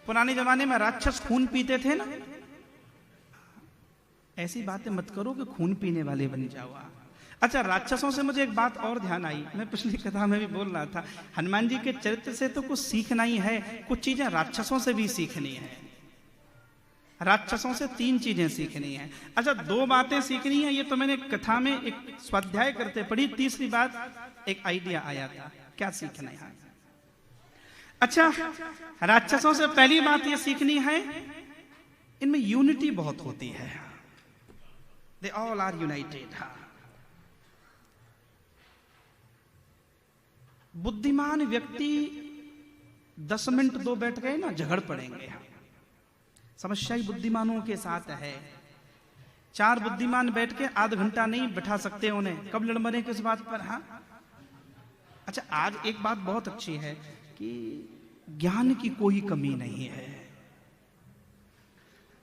पुराने जमाने में राक्षस खून पीते थे ना, ऐसी बातें मत करो कि खून पीने वाले बन जाओ। अच्छा, राक्षसों से मुझे एक बात और ध्यान आई, मैं पिछली कथा में भी बोल रहा था, हनुमान जी के चरित्र से तो कुछ सीखना ही है, कुछ चीजें राक्षसों से भी सीखनी है। राक्षसों से 3 चीजें सीखनी है। अच्छा, 2 बातें सीखनी है, ये तो मैंने कथा में एक स्वाध्याय करते पढ़ी। तीसरी बात एक आइडिया आया था, क्या सीखना है। अच्छा, राक्षसों से पहली बात ये सीखनी है, इनमें यूनिटी बहुत होती है, दे ऑल आर यूनाइटेड। बुद्धिमान व्यक्ति 10 मिनट 2 बैठ गए ना, झगड़ पड़ेंगे। समस्या ही बुद्धिमानों के साथ है। 4 बुद्धिमान बैठ के आध घंटा नहीं बैठा सकते उन्हें, कब लड़ मरे किस बात पर। हाँ, अच्छा, आज एक बात बहुत अच्छी है कि ज्ञान की कोई कमी नहीं है।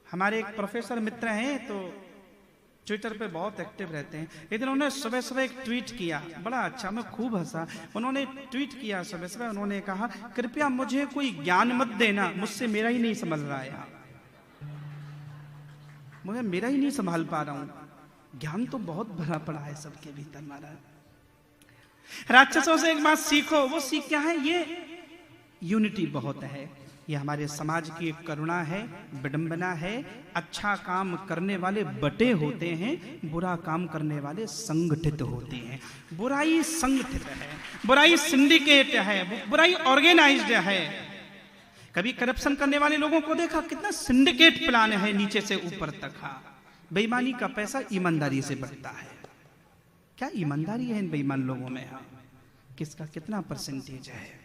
हमारे एक प्रोफेसर मित्र हैं, तो ट्विटर पे बहुत एक्टिव रहते हैं। एक दिन उन्होंने सुबह सुबह एक ट्वीट किया, बड़ा अच्छा, मैं खूब हंसा। उन्होंने ट्वीट किया सुबह सुबह, उन्होंने कहा, कृपया मुझे कोई ज्ञान मत देना, मुझसे मेरा ही नहीं संभल रहा है, मुझे मेरा ही नहीं संभाल पा रहा हूं। ज्ञान तो बहुत भरा पड़ा है सबके भीतर महाराज। राक्षसों से एक बात सीखो, वो सीख क्या है, ये यूनिटी बहुत है। ये हमारे समाज की एक करुणा है, विडंबना है। अच्छा काम करने वाले बटे होते हैं, बुरा काम करने वाले संगठित होते हैं। बुराई संगठित है, बुराई सिंडिकेट है, बुराई ऑर्गेनाइज्ड है। कभी करप्शन करने वाले लोगों को देखा, कितना सिंडिकेट प्लान है नीचे से ऊपर तक। हाँ, बेईमानी का पैसा ईमानदारी से बढ़ता है। क्या ईमानदारी है इन बेईमान लोगों में? हाँ, किसका कितना परसेंटेज है?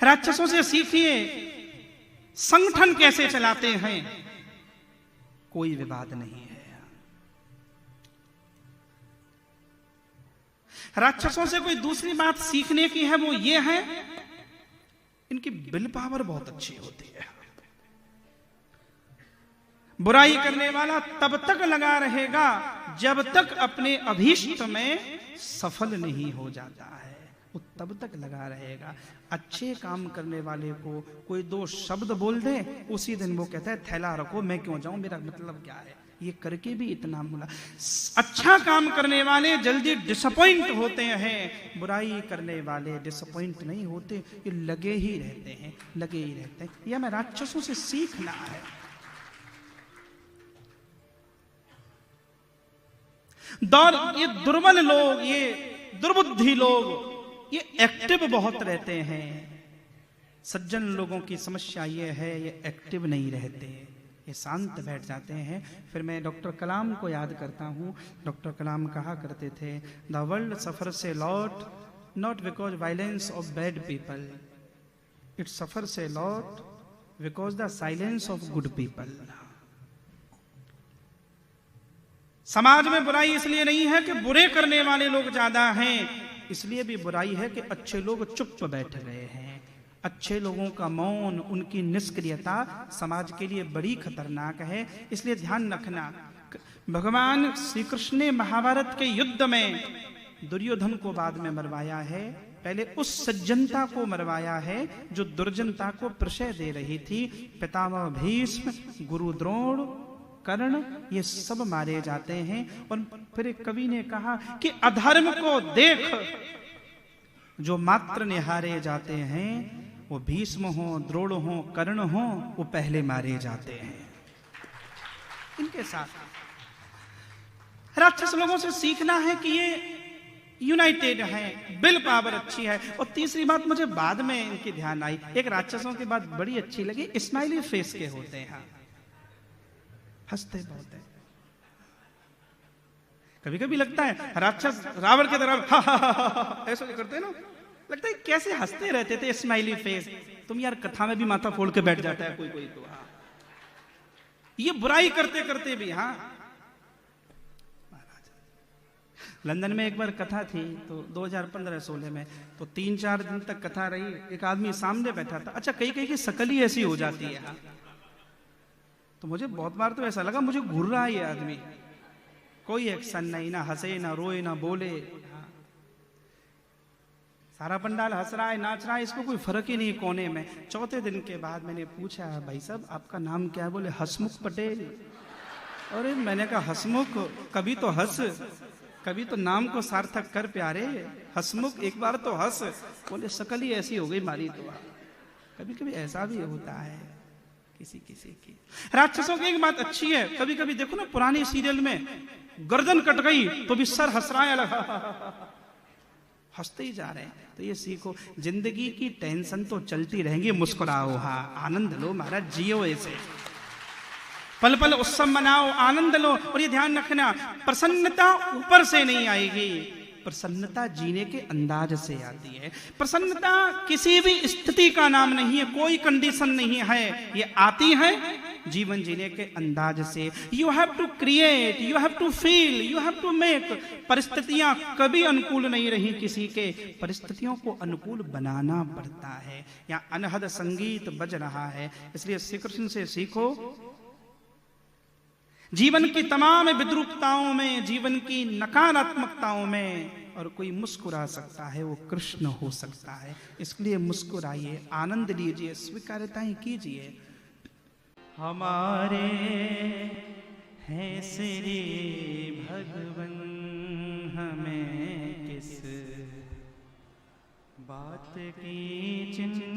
राक्षसों से सीखिए संगठन कैसे चलाते हैं, कोई विवाद नहीं है। राक्षसों से कोई दूसरी बात सीखने की है, वो ये है, इनकी विल पावर बहुत अच्छी होती है। बुराई करने वाला तब तक लगा रहेगा जब तक अपने अभीष्ट में सफल नहीं हो जाता है, वो तब तक लगा रहेगा। अच्छे काम करने वाले को कोई 2 शब्द बोल दे, उसी दिन वो कहता है थैला रखो, मैं क्यों जाऊं, मेरा मतलब क्या है। ये करके भी इतना बोला। अच्छा काम करने वाले जल्दी डिसअपॉइंट होते हैं, बुराई करने वाले डिसअपॉइंट नहीं होते, ये लगे ही रहते हैं, लगे ही रहते हैं। यह हमें राक्षसों से सीखना है। ये दुर्बल लोग, ये दुर्बुद्धि लोग, ये एक्टिव बहुत रहते हैं। सज्जन लोगों की समस्या ये है, ये एक्टिव नहीं रहते, ये शांत बैठ जाते हैं। फिर मैं डॉक्टर कलाम को याद करता हूँ। डॉक्टर कलाम कहा करते थे, the world suffers a lot not because violence of bad people, it suffers a lot because the silence of good people. समाज में बुराई इसलिए नहीं है कि बुरे करने वाले लोग ज्यादा हैं, इसलिए भी बुराई है कि अच्छे लोग चुप बैठ गए हैं। अच्छे लोगों का मौन, उनकी निष्क्रियता समाज के लिए बड़ी खतरनाक है। इसलिए ध्यान रखना, भगवान श्री कृष्ण ने महाभारत के युद्ध में दुर्योधन को बाद में मरवाया है, पहले उस सज्जनता को मरवाया है जो दुर्जनता को प्रशय दे रही थी। पितामह भीष्म, गुरु द्रोण, कर्ण, ये सब मारे जाते हैं। और फिर एक कवि ने कहा कि अधर्म को देख जो मात्र निहारे जाते हैं, वो भीष्म हो, द्रोण हो, कर्ण हो, वो पहले मारे जाते हैं। इनके साथ राक्षस लोगों से सीखना है कि ये यूनाइटेड है, विल पावर अच्छी है। और तीसरी बात मुझे बाद में इनकी ध्यान आई, एक राक्षसों की बात बड़ी अच्छी लगी, स्माइली फेस के होते हैं, हंसते बहुत है। कभी कभी लगता है राक्षस रावण के तरह ऐसा करते हैं ना, लगता है कैसे हंसते रहते थे, स्माइली फेस। तुम यार कथा में भी माथा फोड़ के बैठ जाता है कोई कोई तो। हाँ, ये बुराई करते करते भी। हाँ, लंदन में एक बार कथा थी, तो 2015-16 में, तो 3-4 दिन तक कथा रही। एक आदमी सामने बैठा था। अच्छा, कई कई की शकल ही ऐसी हो जाती है। हाँ, तो मुझे बहुत बार तो ऐसा लगा मुझे घूर रहा है ये आदमी, कोई एक्शन नहीं, ना हंसे, ना रोए, ना बोले। सारा पंडाल हंस रहा है, नाच रहा है, इसको कोई फर्क ही नहीं कोने में। चौथे दिन के बाद मैंने पूछा, भाई साहब आपका नाम क्या है? बोले हसमुख पटेल। अरे मैंने कहा हसमुख, कभी तो हंस, कभी तो नाम को सार्थक कर प्यारे, हसमुख एक बार तो हंस। बोले शकल ही ऐसी हो गई मारी तो। कभी कभी ऐसा भी होता है किसी किसी की। राक्षसों की एक बात अच्छी है, कभी कभी देखो ना पुराने सीरियल में गर्दन कट गई तो भी सर हंस रहा है, हंसते ही जा रहे हैं। तो ये सीखो, जिंदगी की टेंशन तो चलती रहेंगी, मुस्कुराओ, हाँ आनंद लो महाराज, जियो ऐसे, पल पल उत्सव मनाओ, आनंद लो। और ये ध्यान रखना, प्रसन्नता ऊपर से नहीं आएगी, प्रसन्नता जीने के अंदाज से आती है। प्रसन्नता किसी भी स्थिति का नाम नहीं है, कोई कंडीशन नहीं है, ये आती है जीवन जीने के अंदाज से। You have to create, you have to feel, you have to make. परिस्थितियां कभी अनुकूल नहीं रही किसी के, परिस्थितियों को अनुकूल बनाना पड़ता है। यहाँ अनहद संगीत बज रहा है, इसलिए श्री कृष्ण से सीखो। जीवन की तमाम विद्रूपताओं में, जीवन की नकारात्मकताओं में और कोई मुस्कुरा सकता है, वो कृष्ण हो सकता है। इसलिए मुस्कुराइए, आनंद लीजिए, स्वीकार्यताएं कीजिए। हमारे हैं श्री भगवन, हमें किस बात की चिंता